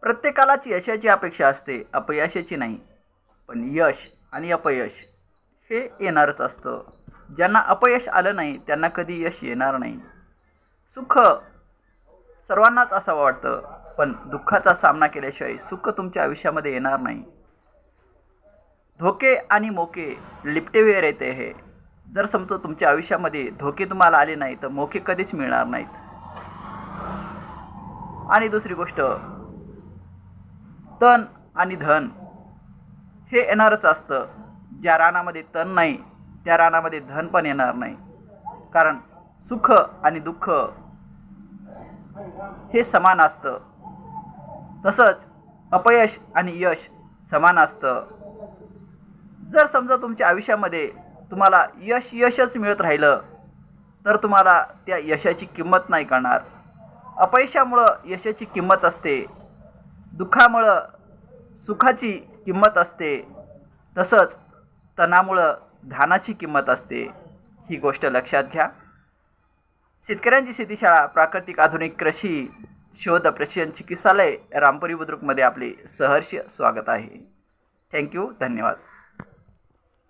प्रत्येकालाच यशाची अपेक्षा असते, अपयशाची नाही. पण यश आणि अपयश हे येणारच असतं. ज्यांना अपयश आलं नाही त्यांना कधी यश येणार नाही. सुख सर्वांनाच असं वाटतं, पण दुःखाचा सामना केल्याशिवाय सुख तुमच्या आयुष्यामध्ये येणार नाही. धोके आणि मोके लिपटे वेळ येते हे. जर समजा तुमच्या आयुष्यामध्ये धोके तुम्हाला आले नाही तर मोके कधीच मिळणार नाहीत. आणि दुसरी गोष्ट, तण आणि धन हे येणारच असतं. ज्या रानामध्ये तण नाही त्या रानामध्ये धन पण येणार नाही. कारण सुख आणि दुःख हे समान असतं. तसंच अपयश आणि यश समान असतं. जर समजा तुमच्या आयुष्यामध्ये तुम्हाला यशच मिळत राहिलं तर तुम्हाला त्या यशाची किंमत नाही कळणार. अपयशामुळं यशाची किंमत असते, दुःखामुळं सुखाची किंमत असते, तसंच तणामुळं धानाची किंमत असते. ही गोष्ट लक्षात घ्या. शेतकऱ्यांची शेतीशाळा प्राकृतिक आधुनिक कृषी शोध प्रशिक्षण चिकित्सालय रामपुरी बुद्रुकमध्ये आपले सहर्ष स्वागत आहे. थँक्यू. धन्यवाद.